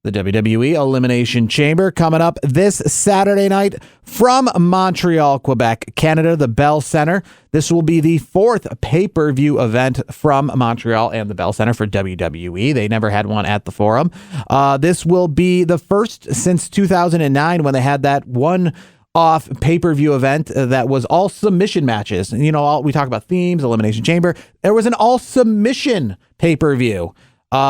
The WWE Elimination Chamber coming up this Saturday night from Montreal, Quebec, Canada, the Bell Center. This will be the fourth pay-per-view event from Montreal and the Bell Center for WWE. They never had one at the Forum. This will be the first since 2009 when they had that one-off pay-per-view event that was all submission matches. You know, we talk about themes, Elimination Chamber. There was an all-submission pay-per-view.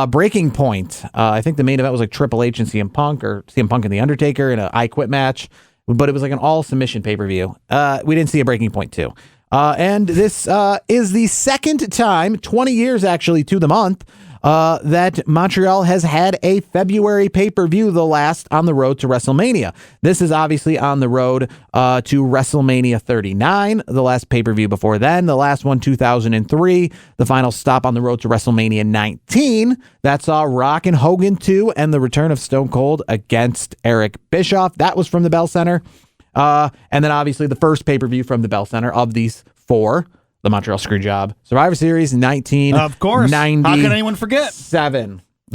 Breaking Point. I think the main event was like Triple H and CM Punk, or CM Punk and The Undertaker in an I Quit match, but it was like an all submission pay-per-view. We didn't see a Breaking Point too. And this is the second time, 20 years actually to the month, that Montreal has had a February pay-per-view, the last on the road to WrestleMania. This is obviously on the road to WrestleMania 39, the last pay-per-view before then, the last one 2003, the final stop on the road to WrestleMania 19. That saw Rock and Hogan 2 and the return of Stone Cold against Eric Bischoff. That was from the Bell Center. And then obviously the first payper-view from the Bell Center of these four, the Montreal Screwjob Survivor Series 1990. Of course. How can anyone forget?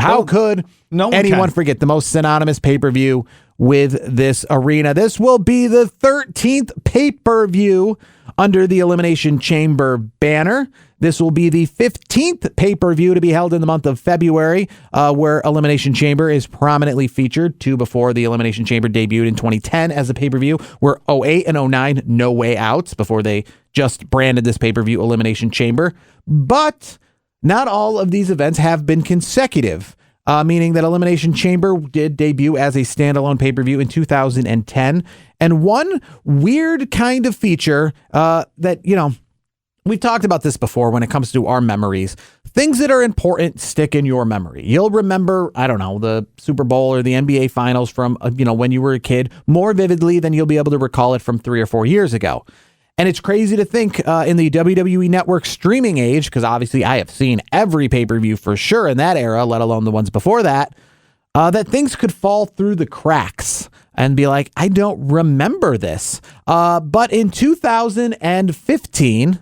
How could anyone forget the most synonymous pay-per-view with this arena? This will be the 13th pay-per-view under the Elimination Chamber banner. This will be the 15th pay-per-view to be held in the month of February, where Elimination Chamber is prominently featured. Two before the Elimination Chamber debuted in 2010 as a pay-per-view were 08 and 09 No Way Outs before they just branded this pay-per-view Elimination Chamber. But not all of these events have been consecutive, meaning that Elimination Chamber did debut as a standalone pay-per-view in 2010. And one weird kind of feature that, you know, we've talked about this before when it comes to our memories. Things that are important stick in your memory. You'll remember, I don't know, the Super Bowl or the NBA Finals from, when you were a kid more vividly than you'll be able to recall it from 3 or 4 years ago. And it's crazy to think in the WWE Network streaming age, because obviously I have seen every pay-per-view for sure in that era, let alone the ones before that, that things could fall through the cracks and be like, I don't remember this. But in 2015...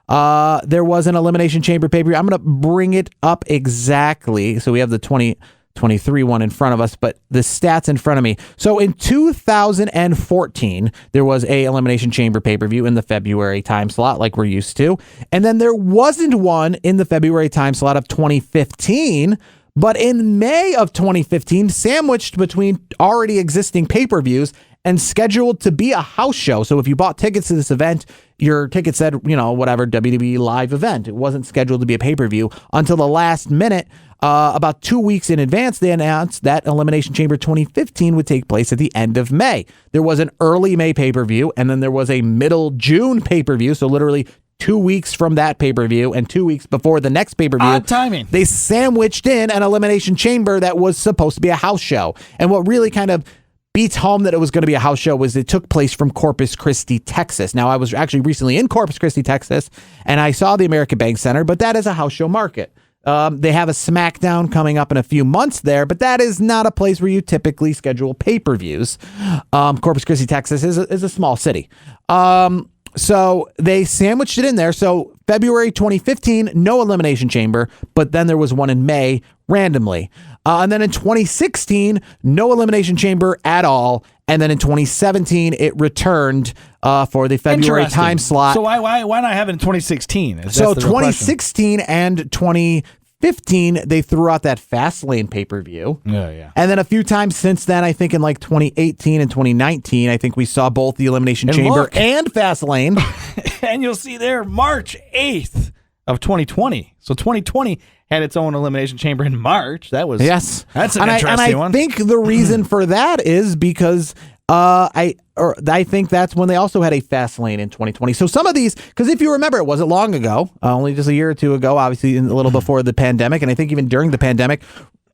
there was an Elimination Chamber pay-per-view. I'm going to bring it up exactly. So we have the 2023 one in front of us, but the stats in front of me. So in 2014, there was a Elimination Chamber pay-per-view in the February time slot like we're used to. And then there wasn't one in the February time slot of 2015, but in May of 2015, sandwiched between already existing pay-per-views and scheduled to be a house show. So if you bought tickets to this event, your ticket said, whatever, WWE live event. It wasn't scheduled to be a pay-per-view until the last minute. About 2 weeks in advance, they announced that Elimination Chamber 2015 would take place at the end of May. There was an early May pay-per-view, and then there was a middle June pay-per-view. So literally 2 weeks from that pay-per-view and 2 weeks before the next pay-per-view. Odd timing. They sandwiched in an Elimination Chamber that was supposed to be a house show. And what really kind of beats home that it was going to be a house show was it took place from Corpus Christi, Texas. Now, I was actually recently in Corpus Christi, Texas, and I saw the American Bank Center, but that is a house show market. They have a SmackDown coming up in a few months there, but that is not a place where you typically schedule pay-per-views. Corpus Christi, Texas is a small city. So they sandwiched it in there. So February 2015, no Elimination Chamber, but then there was one in May randomly. And then in 2016, no Elimination Chamber at all. And then in 2017, it returned for the February time slot. So why not have it in 2016? So 2016 and 2015, they threw out that Fastlane pay-per-view. Yeah. And then a few times since then, I think in like 2018 and 2019, I think we saw both the Elimination Chamber and Fastlane. And you'll see there March 8th of 2020. So 2020 had its own Elimination Chamber in March. That's an interesting one. I think the reason for that is because I think that's when they also had a Fastlane in 2020. So some of these, because if you remember, it wasn't long ago, only just a year or two ago, obviously a little before the pandemic, and I think even during the pandemic,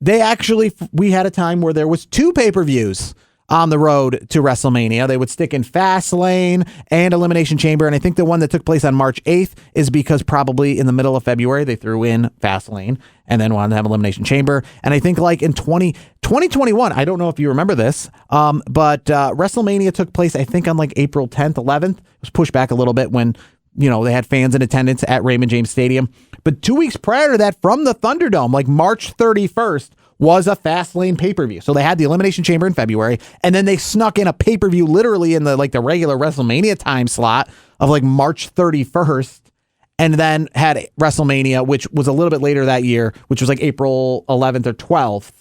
we had a time where there was 2 pay-per-views on the road to WrestleMania. They would stick in Fastlane and Elimination Chamber, and I think the one that took place on March 8th is because probably in the middle of February they threw in Fastlane and then wanted to have Elimination Chamber. And I think like in 2021, I don't know if you remember this, but WrestleMania took place I think on like April 10th, 11th. It was pushed back a little bit when they had fans in attendance at Raymond James Stadium. But 2 weeks prior to that, from the Thunderdome, like March 31st, was a Fastlane pay-per-view. So they had the Elimination Chamber in February, and then they snuck in a pay-per-view literally in the regular WrestleMania time slot of March 31st, and then had WrestleMania, which was a little bit later that year, which was April 11th or 12th.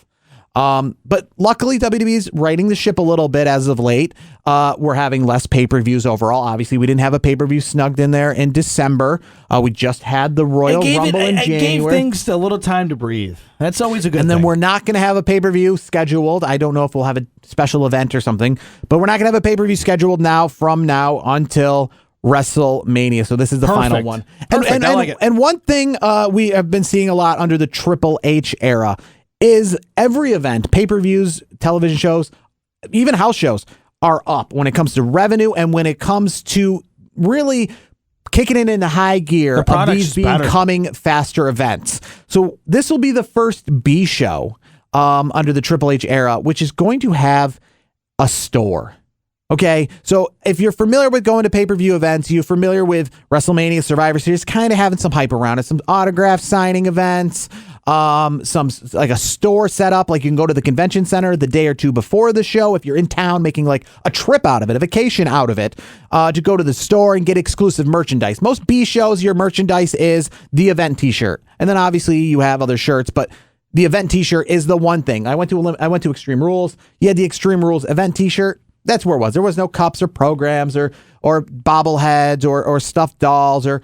But luckily WWE's righting the ship a little bit as of late. We're having less pay-per-views overall. Obviously, we didn't have a pay-per-view snugged in there in December. We just had the Royal Rumble in January. It gave things a little time to breathe. That's always a good thing. And then we're not going to have a pay-per-view scheduled. I don't know if we'll have a special event or something, but we're not going to have a pay-per-view scheduled from now until WrestleMania. So this is the final one. Perfect. I like it. And one thing we have been seeing a lot under the Triple H era is every event, pay-per-views, television shows, even house shows are up when it comes to revenue and when it comes to really kicking it into high gear of these becoming faster events. So this will be the first B show under the Triple H era, which is going to have a store. Okay, so if you're familiar with going to pay-per-view events, you're familiar with WrestleMania, Survivor Series, kind of having some hype around it, some autograph signing events, some a store set up, you can go to the convention center the day or two before the show if you're in town, making a trip out of it, a vacation out of it, to go to the store and get exclusive merchandise. Most B shows, your merchandise is the event t-shirt, and then obviously you have other shirts, but the event t-shirt is the one thing. I went to Extreme Rules. You had the Extreme Rules event t-shirt. That's where it was. There was no cups or programs or bobbleheads or stuffed dolls or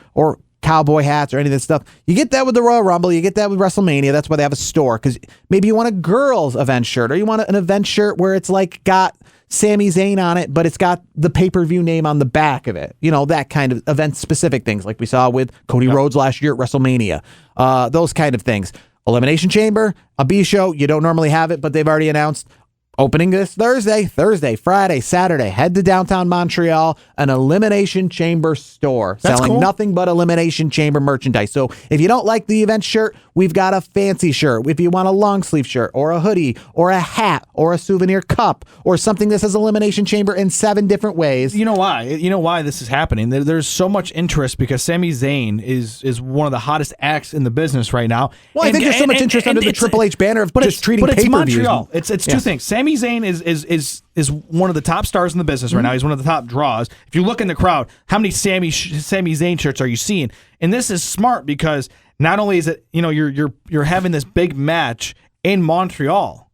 cowboy hats or any of this stuff. You get that with the Royal Rumble. You get that with WrestleMania. That's why they have a store, because maybe you want a girls event shirt, or you want an event shirt where it's got Sami Zayn on it, but it's got the pay-per-view name on the back of it. That kind of event-specific things like we saw with Cody Rhodes last year at WrestleMania. Those kind of things. Elimination Chamber, a B show. You don't normally have it, but they've already announced opening this Thursday, Friday, Saturday, head to downtown Montreal, an Elimination Chamber store selling nothing but Elimination Chamber merchandise. So if you don't like the event shirt, we've got a fancy shirt. If you want a long sleeve shirt or a hoodie or a hat or a souvenir cup or something that says Elimination Chamber in 7 different ways. You know why? You know why this is happening? There's so much interest because Sami Zayn is one of the hottest acts in the business right now. Well, I think there's so much interest under the Triple H banner of just treating pay-per-views. Montreal. It's two things. Sami Zayn is one of the top stars in the business right now. He's one of the top draws. If you look in the crowd, how many Sami Zayn shirts are you seeing? And this is smart because not only is it, you're having this big match in Montreal.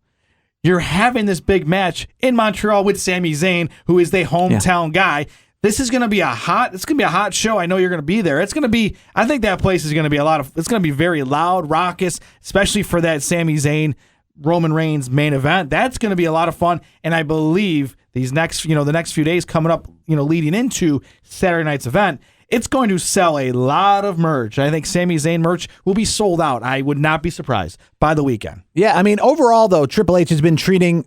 You're having this big match in Montreal with Sami Zayn, who is the hometown guy. This is going to be a hot show. I know you're going to be there. I think that place is going to be it's going to be very loud, raucous, especially for that Sami Zayn Roman Reigns main event. That's going to be a lot of fun, and I believe the next few days coming up, leading into Saturday night's event, it's going to sell a lot of merch. I think Sami Zayn merch will be sold out. I would not be surprised by the weekend. Yeah, overall though, Triple H has been treating.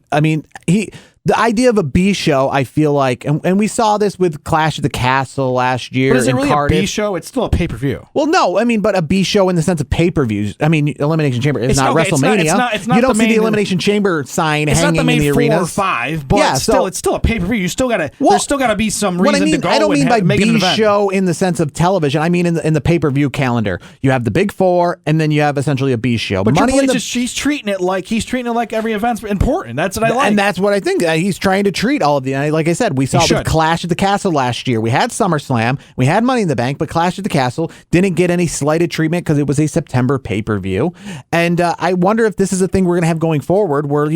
The idea of a B show, I feel like, and we saw this with Clash at the Castle last year. But is it really Cardiff. A B show? It's still a pay-per-view. Well, no, but a B show in the sense of pay-per-views. Elimination Chamber is not WrestleMania. It's not you don't the see the Elimination Chamber sign hanging in the arena. It's not the main 4 or 5, but it's still a pay-per-view. You still gotta. There's still got to be some reason to go. I don't mean by make B show in the sense of television. I mean in the pay-per-view calendar. You have the big 4, and then you have essentially a B show. But Triple H he's treating it like every event's important. That's what I like, and that's what I think. He's trying to treat all of the, like I said, we saw with Clash at the Castle last year. We had SummerSlam, we had Money in the Bank, but Clash at the Castle didn't get any slighted treatment because it was a September pay-per-view. And I wonder if this is a thing we're going to have going forward where,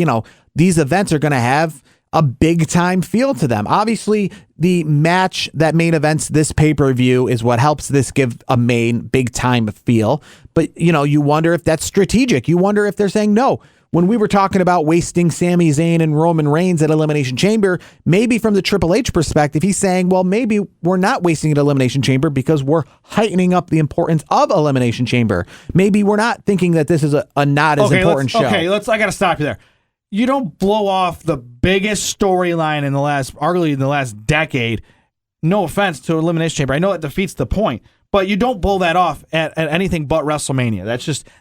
these events are going to have a big-time feel to them. Obviously, the match that main events this pay-per-view is what helps this give a main big-time feel. But, you wonder if that's strategic. You wonder if they're saying, no, when we were talking about wasting Sami Zayn and Roman Reigns at Elimination Chamber, maybe from the Triple H perspective, he's saying, well, maybe we're not wasting it at Elimination Chamber because we're heightening up the importance of Elimination Chamber. Maybe we're not thinking that this is a not as important show. Okay, I got to stop you there. You don't blow off the biggest storyline arguably in the last decade. No offense to Elimination Chamber. I know it defeats the point. But you don't blow that off at anything but WrestleMania.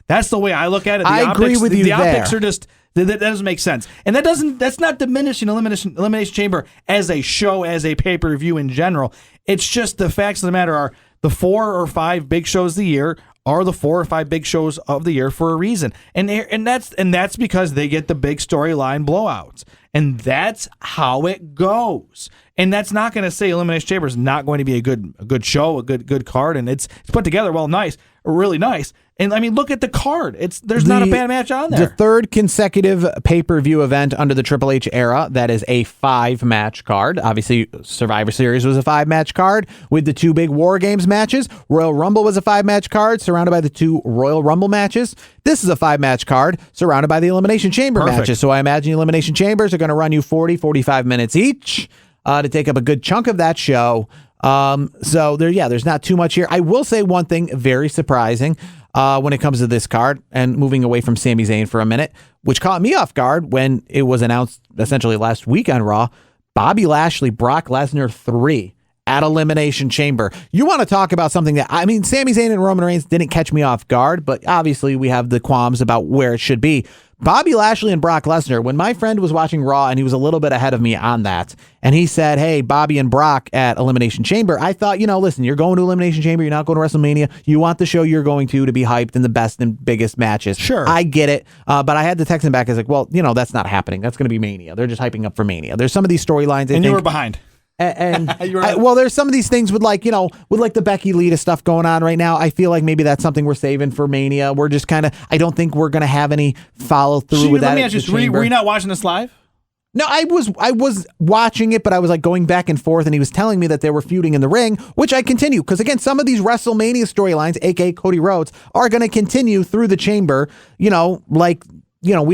That's the way I look at it. I agree with you there. The optics are just that doesn't make sense, and that's not diminishing Elimination Chamber as a show, as a pay-per-view in general. It's just the facts of the matter are the 4 or 5 big shows of the year are the 4 or 5 big shows of the year for a reason. And that's because they get the big storyline blowouts. And that's how it goes. And that's not going to say Elimination Chamber is not going to be a good show, a good card, and it's put together really nice. And I mean, look at the card. There's not a bad match on there. The third consecutive pay-per-view event under the Triple H era that is a 5-match card. Obviously, Survivor Series was a 5-match card with the 2 big War Games matches. Royal Rumble was a 5-match card surrounded by the 2 Royal Rumble matches. This is a 5-match card surrounded by the Elimination Chamber matches. So I imagine the Elimination Chambers are going to run you 40, 45 minutes each to take up a good chunk of that show. So there's not too much here. I will say one thing very surprising when it comes to this card, and moving away from Sami Zayn for a minute, which caught me off guard when it was announced essentially last week on Raw. Bobby Lashley, Brock Lesnar 3 at Elimination Chamber. You want to talk about something that, I mean, Sami Zayn and Roman Reigns didn't catch me off guard, but obviously we have the qualms about where it should be. Bobby Lashley and Brock Lesnar, when my friend was watching Raw and he was a little bit ahead of me on that, and he said, hey, Bobby and Brock at Elimination Chamber, I thought, listen, you're going to Elimination Chamber, you're not going to WrestleMania, you want the show you're going to be hyped in the best and biggest matches. Sure. I get it, but I had to text him back. I was like, well, that's not happening. That's going to be Mania. They're just hyping up for Mania. There's some of these storylines. And you were behind. And well, there's some of these things with the Becky Lita stuff going on right now. I feel like maybe that's something we're saving for Mania. We're just I don't think we're going to have any follow through with that. Let me ask you, were you not watching this live? No, I was watching it, but I was going back and forth, and he was telling me that they were feuding in the ring, which I continue. Because again, some of these WrestleMania storylines, aka Cody Rhodes, are going to continue through the chamber, we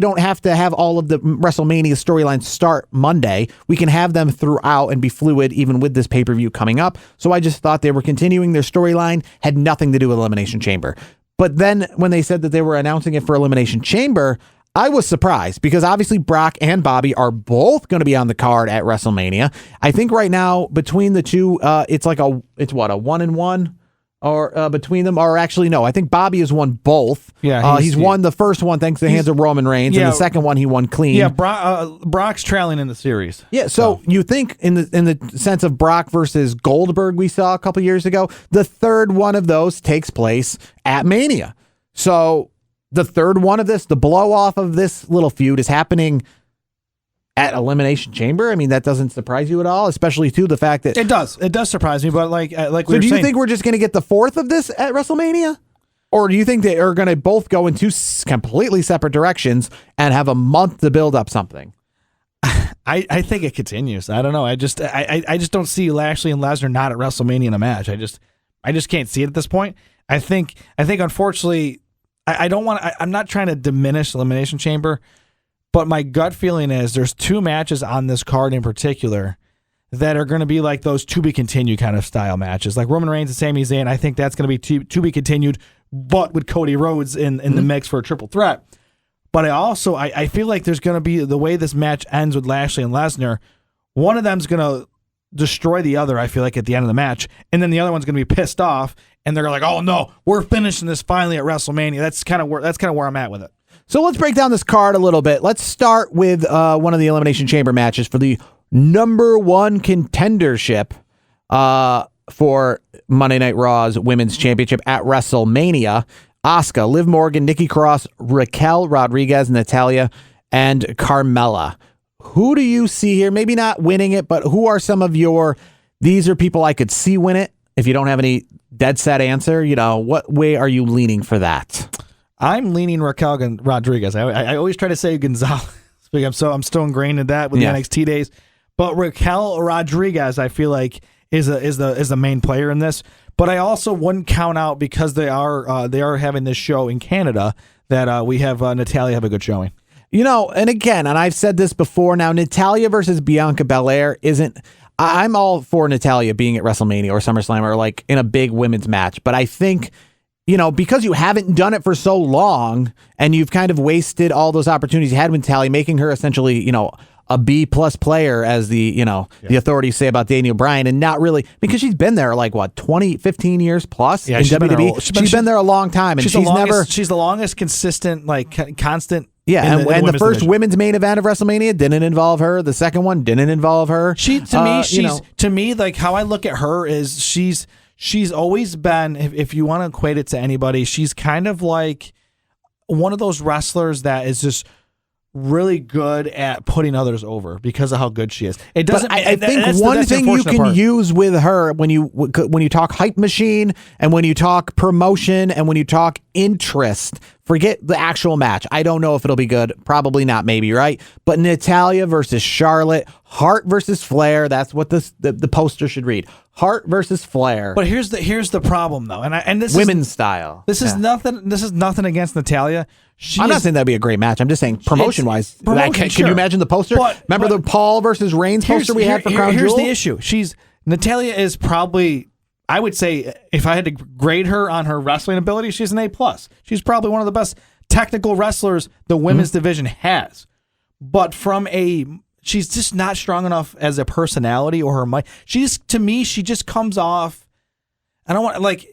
don't have to have all of the WrestleMania storylines start Monday. We can have them throughout and be fluid even with this pay-per-view coming up. So I just thought they were continuing their storyline, had nothing to do with Elimination Chamber. But then when they said that they were announcing it for Elimination Chamber, I was surprised because obviously Brock and Bobby are both going to be on the card at WrestleMania. I think right now between the two, it's a 1-1. Or between them, or actually, no, I think Bobby has won both. Yeah, he's won the first one thanks to the hands of Roman Reigns, and the second one he won clean. Yeah, Brock's trailing in the series. Yeah, so you think in the sense of Brock versus Goldberg we saw a couple years ago, the third one of those takes place at Mania. So the third one of this, the blow off of this little feud is happening at Elimination Chamber. I mean, that doesn't surprise you at all, especially too the fact that it does surprise me. But like so, do you think we're just going to get the fourth of this at WrestleMania, or do you think they are going to both go in two completely separate directions and have a month to build up something? I think it continues. I don't know. I just don't see Lashley and Lesnar not at WrestleMania in a match. I just can't see it at this point. I think unfortunately, I don't want. I'm not trying to diminish Elimination Chamber. But my gut feeling is there's 2 matches on this card in particular that are going to be like those to be continued kind of style matches. Like Roman Reigns and Sami Zayn, I think that's going to be to be continued, but with Cody Rhodes in the mix for a triple threat. But I feel like there's going to be, the way this match ends with Lashley and Lesnar, one of them's going to destroy the other, I feel like, at the end of the match. And then the other one's going to be pissed off, and they're like, oh no, we're finishing this finally at WrestleMania. That's kind of where I'm at with it. So let's break down this card a little bit. Let's start with one of the Elimination Chamber matches for the number 1 contendership for Monday Night Raw's Women's Championship at WrestleMania. Asuka, Liv Morgan, Nikki Cross, Raquel Rodriguez, Natalya, and Carmella. Who do you see here? Maybe not winning it, but who are some of these are people I could see win it? If you don't have any dead set answer, what way are you leaning for that? I'm leaning Raquel Rodriguez. I always try to say Gonzalez. I'm still ingrained in that with the NXT days. But Raquel Rodriguez, I feel like is the main player in this. But I also wouldn't count out, because they are having this show in Canada, that we have Natalya have a good showing. And again, and I've said this before. Now, Natalya versus Bianca Belair isn't. I'm all for Natalya being at WrestleMania or SummerSlam or like in a big women's match, but I think, because you haven't done it for so long and you've kind of wasted all those opportunities you had with Natalya, making her essentially, a B+ player, as the authorities say about Daniel Bryan, and not really, because she's been there like 15 years plus in WWE. She's been there a long time, and she's the longest consistent, constant. Yeah, and the first women's main event of WrestleMania didn't involve her. The second one didn't involve her. To me, like how I look at her is she's she's always been, if you want to equate it to anybody, she's kind of like one of those wrestlers that is just really good at putting others over because of how good she is. It doesn't. I think one thing you can use with her when you talk hype machine and when you talk promotion and when you talk interest, forget the actual match. I don't know if it'll be good. Probably not. Maybe, right? But Natalya versus Charlotte, Hart versus Flair. That's what the poster should read. Hart versus Flair. But here's the problem though, and this women's style. This is nothing. This is nothing against Natalya. I'm not saying that'd be a great match. I'm just saying promotion-wise. Can you imagine the poster? Remember the Paul versus Reigns poster we had for Crown Jewel? Here's the issue. Natalya is probably, I would say, if I had to grade her on her wrestling ability, she's an A+. She's probably one of the best technical wrestlers the women's division has. But she's just not strong enough as a personality or her mic. To me, she just comes off. I don't want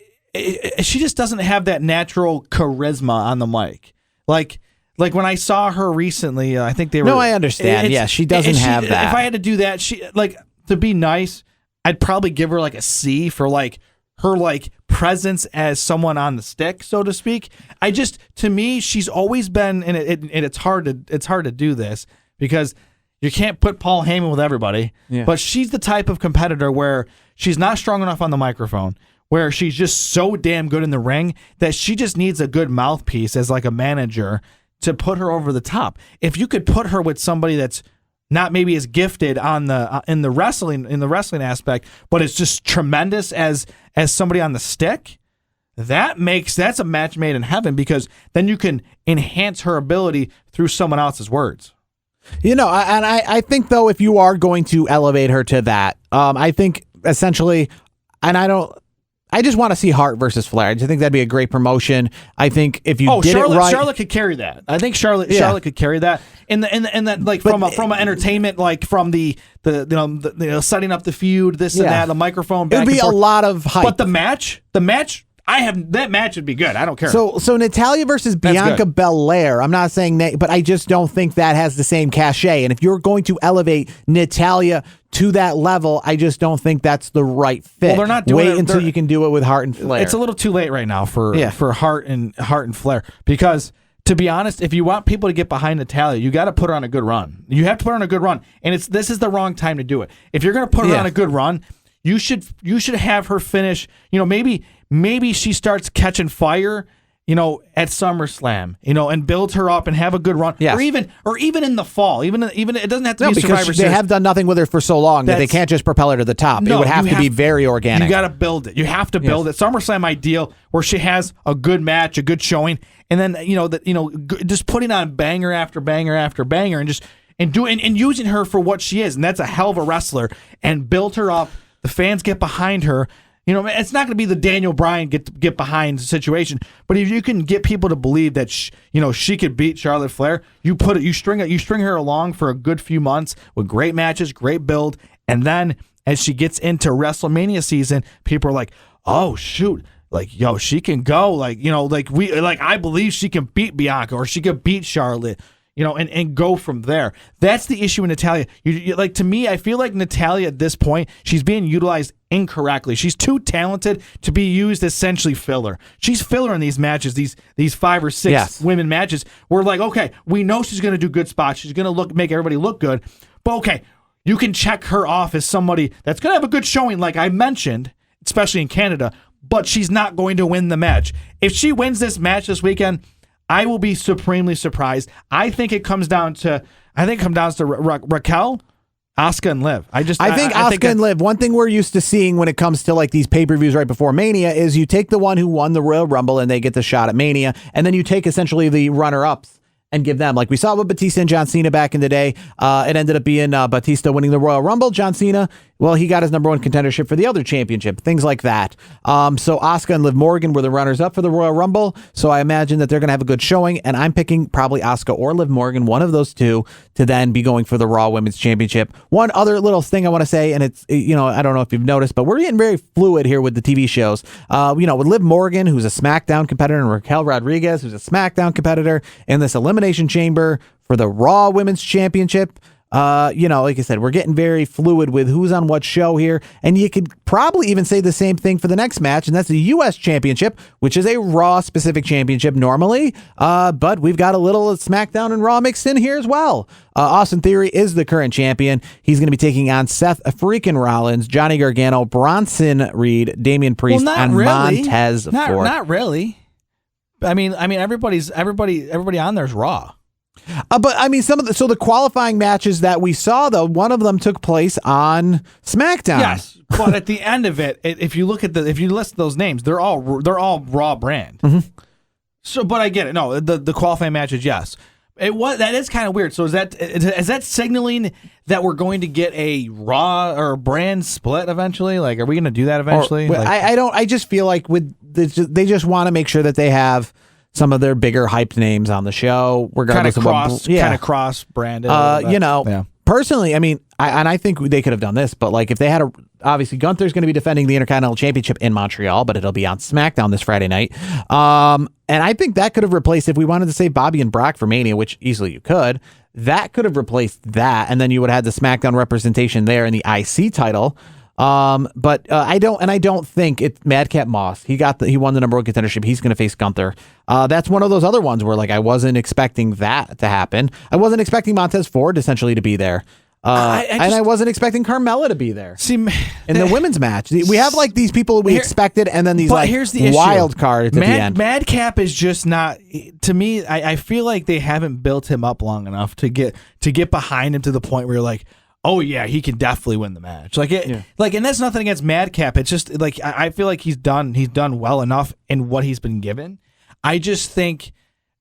she just doesn't have that natural charisma on the mic. Like when I saw her recently, I think they were. No, I understand. Yeah, she doesn't have that. If I had to do that, to be nice, I'd probably give her a C for her presence as someone on the stick, so to speak. To me, she's always been, and it's hard to do this because you can't put Paul Heyman with everybody. Yeah. But she's the type of competitor where she's not strong enough on the microphone, where she's just so damn good in the ring that she just needs a good mouthpiece as a manager to put her over the top. If you could put her with somebody that's not maybe as gifted on in the wrestling aspect, but it's just tremendous as somebody on the stick, that's a match made in heaven because then you can enhance her ability through someone else's words. I think though, if you are going to elevate her to that, I think essentially, and I just want to see Hart versus Flair. I just think that'd be a great promotion. I think if you did Charlotte, it right, Charlotte could carry that. I think Charlotte could carry that. And that from an entertainment, from the setting up the feud, this and that, the microphone. It would be a lot of hype. But the match. That match would be good. I don't care. So Natalya versus Bianca Belair. I'm not saying that, but I just don't think that has the same cachet. And if you're going to elevate Natalya to that level, I just don't think that's the right fit. Well, they're not doing Wait until you can do it with Hart and Flair. It's a little too late right now for Hart and Flair because, to be honest, if you want people to get behind Natalya, you got to put her on a good run. You have to put her on a good run, and this is the wrong time to do it. If you're going to put her on a good run, you should have her finish. Maybe she starts catching fire, at SummerSlam, and build her up and have a good run, or even in the fall, even it doesn't have to be Survivor Series. They have done nothing with her for so long that they can't just propel her to the top. It would have to be very organic. You got to build it. You have to build it. SummerSlam ideal where she has a good match, a good showing, and then just putting on banger after banger after banger, and using her for what she is, and that's a hell of a wrestler, and build her up. The fans get behind her. It's not going to be the Daniel Bryan get behind situation, but if you can get people to believe that she could beat Charlotte Flair, you string her along for a good few months with great matches, great build, and then as she gets into WrestleMania season, people are like, "Oh shoot, she can go, I believe she can beat Bianca or she can beat Charlotte." And go from there. That's the issue with Natalya. To me, I feel like Natalya at this point, she's being utilized incorrectly. She's too talented to be used essentially filler. She's filler in these matches, these 5 or 6 women matches. We're like, okay, we know she's going to do good spots. She's going to make everybody look good. But okay, you can check her off as somebody that's going to have a good showing, like I mentioned, especially in Canada, but she's not going to win the match. If she wins this match this weekend, I will be supremely surprised. I think it comes down to Raquel, Asuka, and Liv. I think Asuka and Liv. One thing we're used to seeing when it comes to these pay-per-views right before Mania is you take the one who won the Royal Rumble and they get the shot at Mania, and then you take essentially the runner-ups and give them, like we saw with Batista and John Cena back in the day. It ended up being Batista winning the Royal Rumble. John Cena, well, he got his number 1 contendership for the other championship, things like that. So Asuka and Liv Morgan were the runners-up for the Royal Rumble, so I imagine that they're going to have a good showing, and I'm picking probably Asuka or Liv Morgan, one of those two, to then be going for the Raw Women's Championship. One other little thing I want to say, and it's, I don't know if you've noticed, but we're getting very fluid here with the TV shows. With Liv Morgan, who's a SmackDown competitor, and Raquel Rodriguez, who's a SmackDown competitor, in this Elimination Chamber for the Raw Women's Championship. Like I said, we're getting very fluid with who's on what show here. And you could probably even say the same thing for the next match, and that's the U.S. Championship, which is a Raw-specific championship normally. But we've got a little SmackDown and Raw mixed in here as well. Austin Theory is the current champion. He's going to be taking on Seth freaking Rollins, Johnny Gargano, Bronson Reed, Damian Priest, and Montez Ford. Not really. I mean, everybody on there's Raw. But I mean, the qualifying matches that we saw, though, one of them took place on SmackDown. Yes, but at the end of it, if you list those names, they're all Raw brand. Mm-hmm. So, but I get it. No, the qualifying matches, yes. That is kind of weird. So is that signaling that we're going to get a Raw or brand split eventually? Like, are we going to do that eventually? I just feel like they just want to make sure that they have some of their bigger hyped names on the show, regardless of what. Kind of cross branded. Personally, I mean, I think they could have done this, but like if they had obviously Gunther's going to be defending the Intercontinental Championship in Montreal, but it'll be on SmackDown this Friday night. And I think that could have replaced, if we wanted to save Bobby and Brock for Mania, which easily you could, that could have replaced that, and then you would have had the SmackDown representation there in the IC title. But I don't think it's Madcap Moss. He won the number one contendership. He's going to face Gunther. That's one of those other ones where like I wasn't expecting that to happen. I wasn't expecting Montez Ford essentially to be there. I wasn't expecting Carmella to be to see in the women's match. We have like these people we expected, and then these here's the wild cards at the end. Madcap is just not, to me. I feel like they haven't built him up long enough to get behind him to the point where you're like, oh yeah, he can definitely win the match. And that's nothing against Madcap. It's just like I feel like he's done well enough in what he's been given. I just think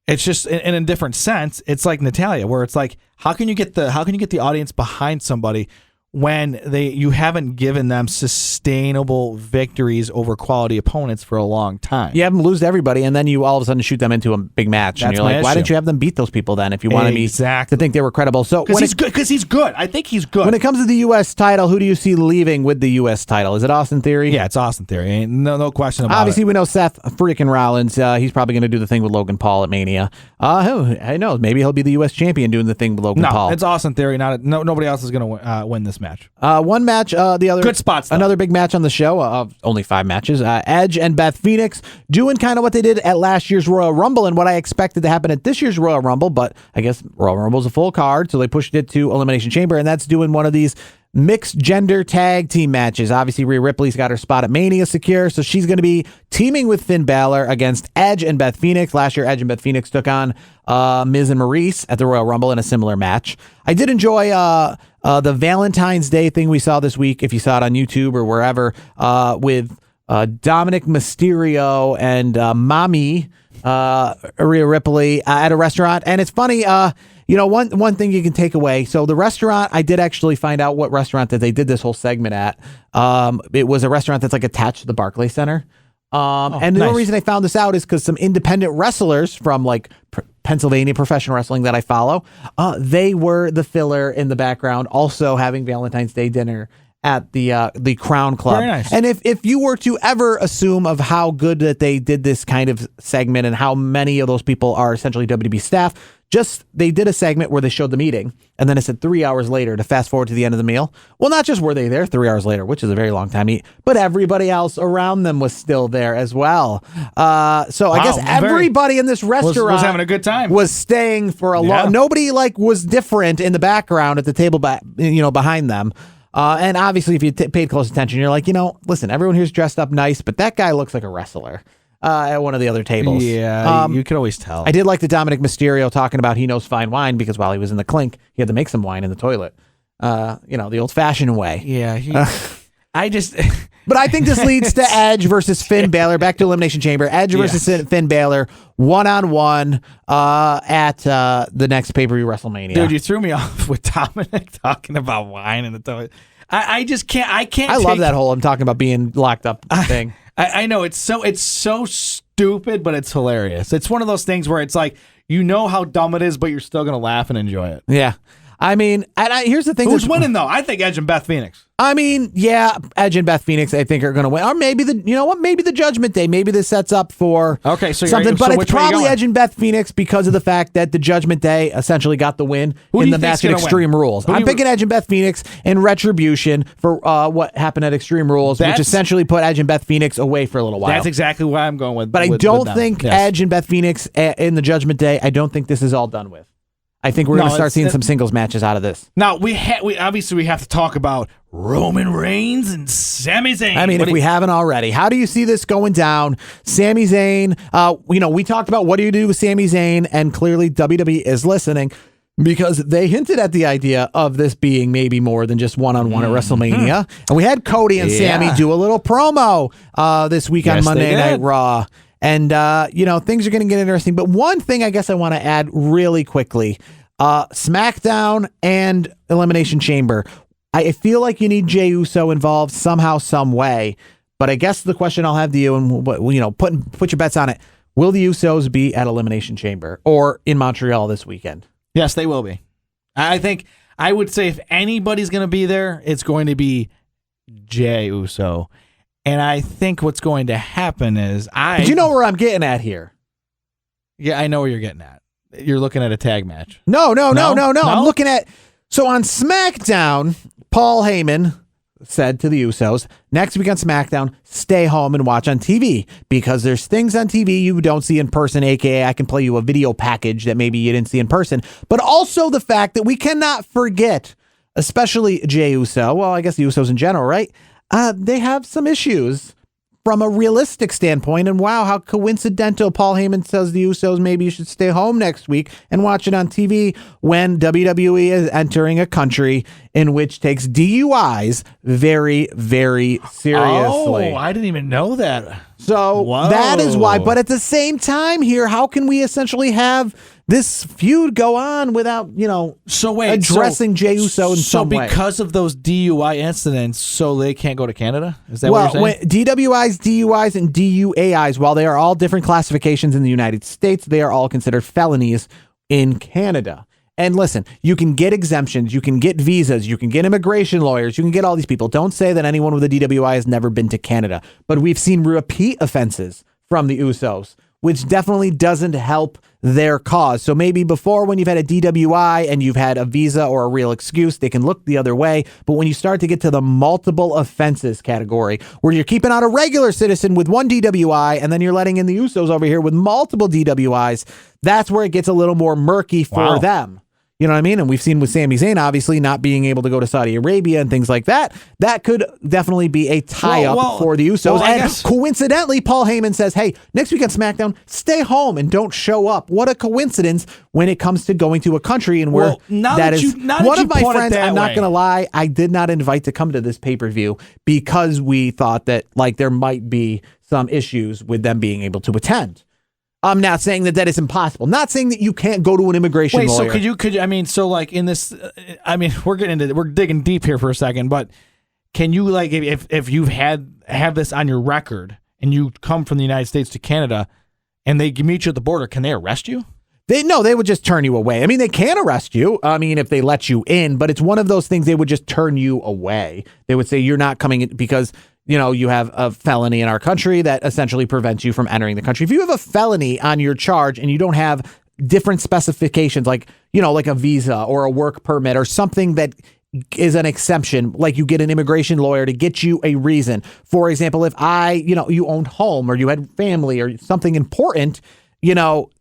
it's just in a different sense. It's like Natalya, where it's like, how can you get the audience behind somebody when you haven't given them sustainable victories over quality opponents for a long time? You have them lose to everybody, and then you all of a sudden shoot them into a big match. That's and you're like, why didn't you have them beat those people then if you wanted me to think they were credible? So because he's good. I think he's good. When it comes to the U.S. title, who do you see leaving with the U.S. title? Is it Austin Theory? Yeah, it's Austin Theory. No question about it. Obviously, we know Seth freaking Rollins. He's probably going to do the thing with Logan Paul at Mania. Who knows? Maybe he'll be the U.S. champion doing the thing with Logan Paul. No, it's Austin Theory. Nobody else is going to win this match. One match, the other good spots. Another big match on the show. Only 5 matches. Edge and Beth Phoenix doing kind of what they did at last year's Royal Rumble and what I expected to happen at this year's Royal Rumble. But I guess Royal Rumble is a full card, so they pushed it to Elimination Chamber, and that's doing one of these mixed gender tag team matches. Obviously, Rhea Ripley's got her spot at Mania secure, so she's going to be teaming with Finn Balor against Edge and Beth Phoenix. Last year, Edge and Beth Phoenix took on Miz and Maurice at the Royal Rumble in a similar match. I did enjoy the Valentine's Day thing we saw this week, if you saw it on YouTube or wherever, with Dominic Mysterio and Mommy Rhea Ripley at a restaurant. And it's funny, one thing you can take away. So the restaurant, I did actually find out what restaurant that they did this whole segment at. It was a restaurant that's like attached to the Barclays Center. And the only reason I found this out is because some independent wrestlers from like Pennsylvania professional wrestling that I follow, they were the filler in the background, also having Valentine's Day dinner at the Crown Club. Very nice. And if you were to ever assume of how good that they did this kind of segment and how many of those people are essentially WWE staff, they did a segment where they showed the meeting, and then it said 3 hours later to fast forward to the end of the meal. Well, not just were they there 3 hours later, which is a very long time to eat, but everybody else around them was still there as well. So I guess everybody in this restaurant was having a good time. Was staying for a long. Nobody was different in the background at the table, behind them. And obviously, if you paid close attention, you're like, listen, everyone here's dressed up nice, but that guy looks like a wrestler. At one of the other tables. Yeah, you could always tell. I did like the Dominic Mysterio talking about he knows fine wine because while he was in the clink, he had to make some wine in the toilet. The old-fashioned way. Yeah. But I think this leads to Edge versus Finn Balor. Back to Elimination Chamber. Edge versus Finn Balor, 1-on-1 at the next pay-per-view WrestleMania. Dude, you threw me off with Dominic talking about wine in the toilet. I just can't. I love that whole I'm talking about being locked up thing. I know it's so stupid, but it's hilarious. It's one of those things where it's like, how dumb it is, but you're still gonna laugh and enjoy it. Yeah. I mean, here's the thing. Who's winning, though? I think Edge and Beth Phoenix. I mean, yeah, Edge and Beth Phoenix, I think, are going to win. Or maybe maybe the Judgment Day. Maybe this sets up for something. But it's probably Edge and Beth Phoenix because of the fact that the Judgment Day essentially got the win in the match at Extreme Rules. I'm picking Edge and Beth Phoenix in retribution for what happened at Extreme Rules, which essentially put Edge and Beth Phoenix away for a little while. That's exactly why I'm going with. But I don't think Edge and Beth Phoenix in the Judgment Day, I don't think this is all done with. I think we're going to start seeing some singles matches out of this. Now, we obviously have to talk about Roman Reigns and Sami Zayn. I mean, if we haven't already, how do you see this going down? Sami Zayn, we talked about what do you do with Sami Zayn, and clearly WWE is listening because they hinted at the idea of this being maybe more than just one-on-one at WrestleMania. And we had Cody and Sami do a little promo this week on Monday Night Raw. And, things are going to get interesting. But one thing I guess I want to add really quickly, SmackDown and Elimination Chamber. I feel like you need Jey Uso involved somehow, some way. But I guess the question I'll have to you, and put your bets on it, will the Usos be at Elimination Chamber or in Montreal this weekend? Yes, they will be. I would say if anybody's going to be there, it's going to be Jey Uso. And I think what's going to happen is But you know where I'm getting at here? Yeah, I know where you're getting at. You're looking at a tag match. No. I'm looking at... So on SmackDown, Paul Heyman said to the Usos, next week on SmackDown, stay home and watch on TV because there's things on TV you don't see in person, a.k.a. I can play you a video package that maybe you didn't see in person. But also the fact that we cannot forget, especially Jey Uso, well, I guess the Usos in general, right? They have some issues from a realistic standpoint. And wow, how coincidental. Paul Heyman says the Usos maybe you should stay home next week and watch it on TV when WWE is entering a country in which takes DUIs very, very seriously. Oh, I didn't even know that. So that is why. But at the same time here, how can we essentially have this feud go on without, addressing Jey Uso in some way? So because of those DUI incidents, so they can't go to Canada? Is that what you're saying? DWIs, DUIs, and DUAIs, while they are all different classifications in the United States, they are all considered felonies in Canada. And listen, you can get exemptions, you can get visas, you can get immigration lawyers, you can get all these people. Don't say that anyone with a DWI has never been to Canada. But we've seen repeat offenses from the Usos, which definitely doesn't help their cause. So maybe before, when you've had a DWI and you've had a visa or a real excuse, they can look the other way. But when you start to get to the multiple offenses category, where you're keeping out a regular citizen with one DWI and then you're letting in the Usos over here with multiple DWIs, that's where it gets a little more murky for them. You know what I mean? And we've seen with Sami Zayn, obviously, not being able to go to Saudi Arabia and things like that. That could definitely be a tie-up for the Usos. And coincidentally, Paul Heyman says, hey, next week on SmackDown, stay home and don't show up. What a coincidence when it comes to going to a country and where that is. One of my friends, I'm not going to lie, I did not invite to come to this pay-per-view because we thought that there might be some issues with them being able to attend. I'm not saying that is impossible. Not saying that you can't go to an immigration lawyer. So could you, in this, we're digging deep here for a second, but can you, if you've have this on your record and you come from the United States to Canada and they meet you at the border, can they arrest you? They would just turn you away. I mean, they can arrest you. I mean, if they let you in, but it's one of those things they would just turn you away. They would say you're not coming in because you have a felony in our country that essentially prevents you from entering the country. If you have a felony on your charge and you don't have different specifications, like a visa or a work permit or something that is an exemption, like you get an immigration lawyer to get you a reason. For example, if you owned home or you had family or something important,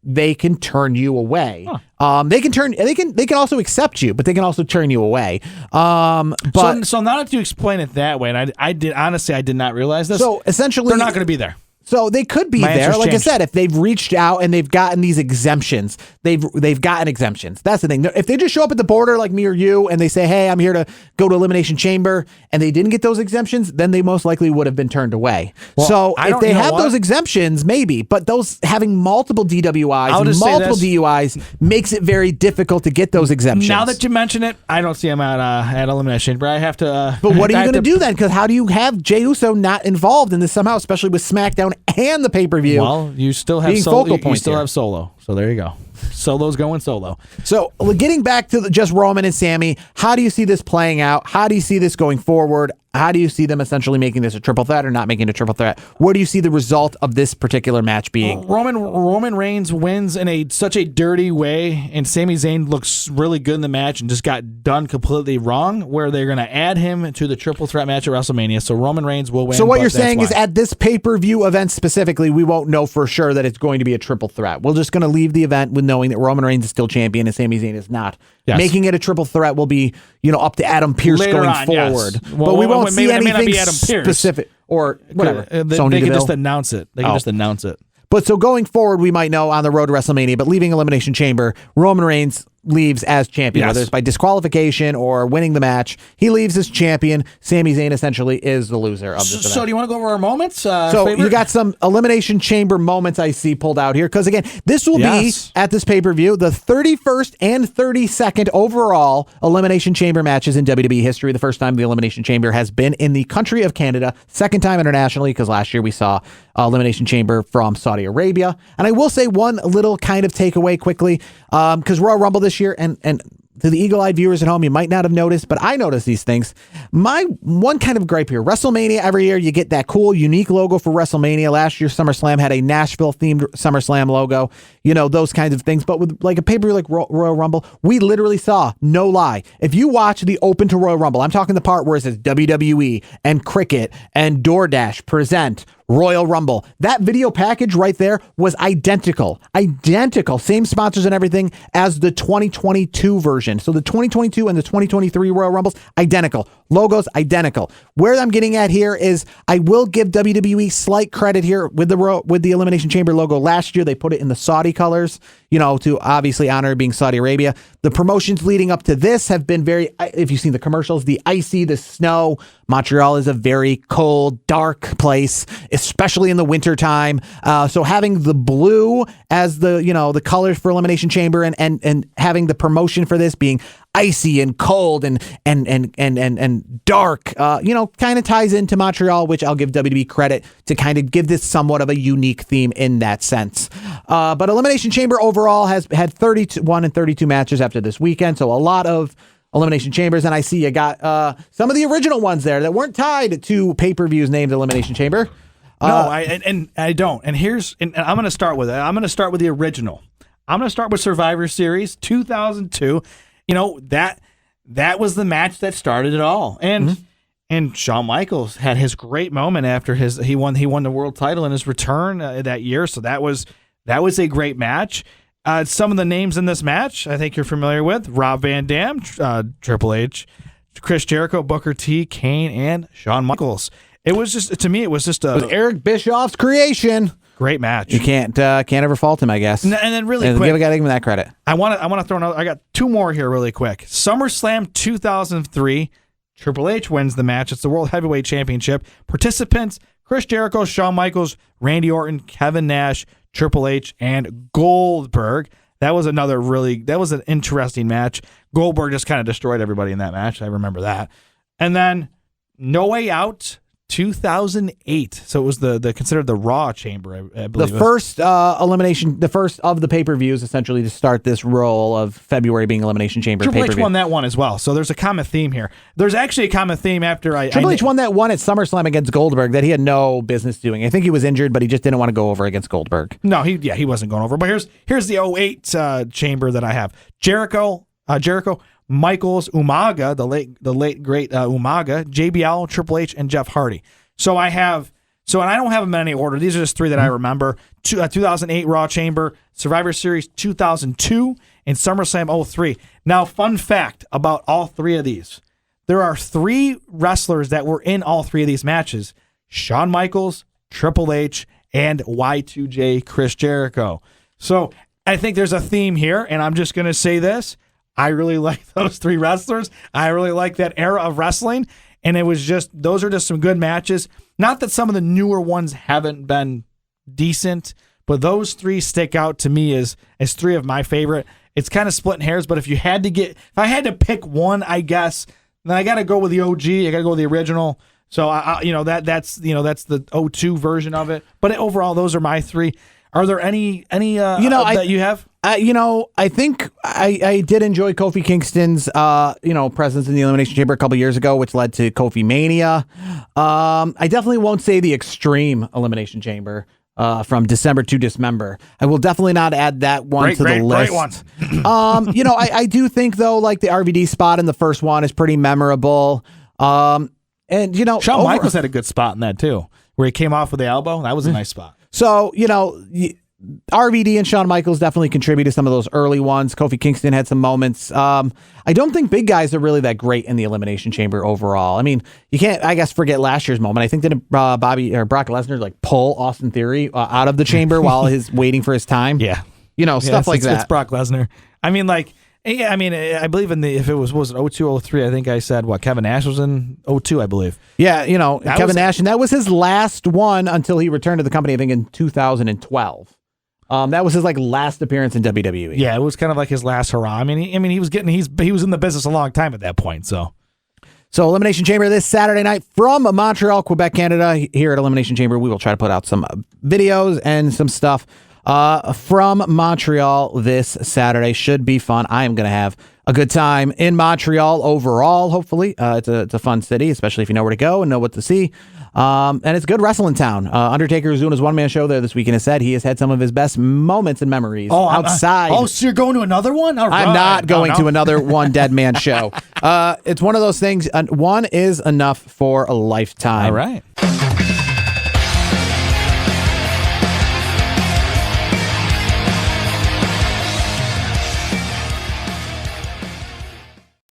they can turn you away. Huh. They can also accept you, but they can also turn you away. But so now that you explain it that way, and I did not realize this. So essentially, they're not going to be there. So they could be there. Like changed. I said, if they've reached out and they've gotten these exemptions, they've gotten exemptions. That's the thing. If they just show up at the border like me or you and they say, hey, I'm here to go to Elimination Chamber, and they didn't get those exemptions, then they most likely would have been turned away. Well, so if they have those exemptions, maybe. But those having multiple DWIs and multiple DUIs makes it very difficult to get those exemptions. Now that you mention it, I don't see them at Elimination Chamber. I have to. But what are you going to do then? Because how do you have Jey Uso not involved in this somehow, especially with SmackDown and the pay-per-view? Well, you still have Solo. You still have Solo. So there you go. Solo's going solo. So getting back to just Roman and Sammy, how do you see this playing out? How do you see this going forward? How do you see them essentially making this a triple threat or not making it a triple threat? Where do you see the result of this particular match being? Roman Reigns wins in such a dirty way, and Sami Zayn looks really good in the match and just got done completely wrong, where they're going to add him to the triple threat match at WrestleMania. So Roman Reigns will win. So what you're saying is at this pay-per-view event specifically, we won't know for sure that it's going to be a triple threat. We're just going to leave the event with knowing that Roman Reigns is still champion and Sami Zayn is not. Yes. Making it a triple threat will be, up to Adam Pearce later going on, forward. Yes. Well, but we won't see anything specific or whatever. They can just announce it. They can just announce it. But so going forward, we might know on the road to WrestleMania, but leaving Elimination Chamber, Roman Reigns leaves as champion, whether it's by disqualification or winning the match. He leaves as champion. Sami Zayn essentially is the loser of this event. So do you want to go over our moments? You got some Elimination Chamber moments I see pulled out here. Because again, this will be, at this pay-per-view, the 31st and 32nd overall Elimination Chamber matches in WWE history. The first time the Elimination Chamber has been in the country of Canada. Second time internationally, because last year we saw Elimination Chamber from Saudi Arabia. And I will say one little kind of takeaway quickly, because Royal Rumble this year, and to the eagle-eyed viewers at home, you might not have noticed, but I noticed these things. My one kind of gripe here, WrestleMania, every year you get that cool, unique logo for WrestleMania. Last year, SummerSlam had a Nashville-themed SummerSlam logo, those kinds of things. But with like a pay-per-view like Royal Rumble, we literally saw, no lie, if you watch the open to Royal Rumble, I'm talking the part where it says WWE and Cricket and DoorDash present Royal Rumble. That video package right there was identical, same sponsors and everything as the 2022 version. So the 2022 and the 2023 Royal Rumbles, identical. Logos, identical. Where I'm getting at here is I will give WWE slight credit here with the Elimination Chamber logo. Last year, they put it in the Saudi colors, to obviously honor being Saudi Arabia. The promotions leading up to this have been very, if you've seen the commercials, the icy, the snow. Montreal is a very cold, dark place, especially in the wintertime. So having the blue as the colors for Elimination Chamber and having the promotion for this being icy and cold and dark, kind of ties into Montreal, which I'll give WWE credit to kind of give this somewhat of a unique theme in that sense. But Elimination Chamber overall has had 31 and 32 matches after this weekend, so a lot of Elimination Chambers, and I see you got some of the original ones there that weren't tied to pay-per-views named Elimination Chamber. No, I don't. And I'm going to start with it. I'm going to start with the original. I'm going to start with Survivor Series 2002. That was the match that started it all. And Shawn Michaels had his great moment after he won the world title in his return that year. So that was a great match. Some of the names in this match I think you're familiar with: Rob Van Dam, Triple H, Chris Jericho, Booker T, Kane, and Shawn Michaels. It was just, to me, it was just Eric Bischoff's creation. Great match. You can't ever fault him, I guess. And then really quick, I gotta give him that credit. I want to throw another. I got two more here really quick. SummerSlam 2003. Triple H wins the match. It's the World Heavyweight Championship. Participants: Chris Jericho, Shawn Michaels, Randy Orton, Kevin Nash, Triple H, and Goldberg. That was an interesting match. Goldberg just kind of destroyed everybody in that match. I remember that. And then No Way Out 2008. So it was considered the Raw Chamber, I believe. The first elimination, the first of the pay-per-views, essentially, to start this roll of February being Elimination Chamber Triple pay-per-view. H won that one as well. So there's a common theme here. There's actually a common theme after Triple H won that one at SummerSlam against Goldberg that he had no business doing. I think he was injured, but he just didn't want to go over agaget Goldberg. No, he wasn't going over. But here's the 08 chamber that I have. Jericho, Michaels, Umaga, the late great Umaga, JBL, Triple H, and Jeff Hardy. So and I don't have them in any order. These are just three that I remember. 2008 Raw Chamber, Survivor Series 2002, and SummerSlam 03. Now, fun fact about all three of these. There are three wrestlers that were in all three of these matches: Shawn Michaels, Triple H, and Y2J Chris Jericho. So I think there's a theme here, and I'm just going to say this. I really like those three wrestlers. I really like that era of wrestling. And those are just some good matches. Not that some of the newer ones haven't been decent, but those three stick out to me as three of my favorite. It's kind of splitting hairs, but if I had to pick one, I guess, then I got to go with the OG. I got to go with the original. So that's the 02 version of it. But overall, those are my three. Are there any that you have? I think I did enjoy Kofi Kingston's presence in the Elimination Chamber a couple years ago, which led to Kofi Mania. I definitely won't say the Extreme Elimination Chamber from December to Dismember. I will definitely not add that one to the list. Great one. I do think though, like the RVD spot in the first one is pretty memorable. Shawn Michaels had a good spot in that too, where he came off with the elbow. That was a nice spot. So, RVD and Shawn Michaels definitely contributed to some of those early ones. Kofi Kingston had some moments. I don't think big guys are really that great in the Elimination Chamber overall. I mean, you can't, I guess, forget last year's moment. I think that Brock Lesnar like pull Austin Theory out of the chamber while he's waiting for his time. Yeah. Stuff like that. It's Brock Lesnar. I mean, I believe if it was 02, 03, I think I said Kevin Nash was in 02, I believe. Yeah, Kevin Nash, and that was his last one until he returned to the company, I think, in 2012. That was his last appearance in WWE. Yeah, it was kind of like his last hurrah. I mean, he was in the business a long time at that point. So Elimination Chamber this Saturday night from Montreal, Quebec, Canada. Here at Elimination Chamber, we will try to put out some videos and some stuff from Montreal this Saturday. Should be fun. I am going to have a good time in Montreal overall, hopefully. It's a fun city, especially if you know where to go and know what to see. And it's a good wrestling town. Undertaker is doing his one-man show there this week and has said he has had some of his best moments and memories outside. So you're going to another one? All right. I'm not going to another one dead man show. It's one of those things. One is enough for a lifetime. All right.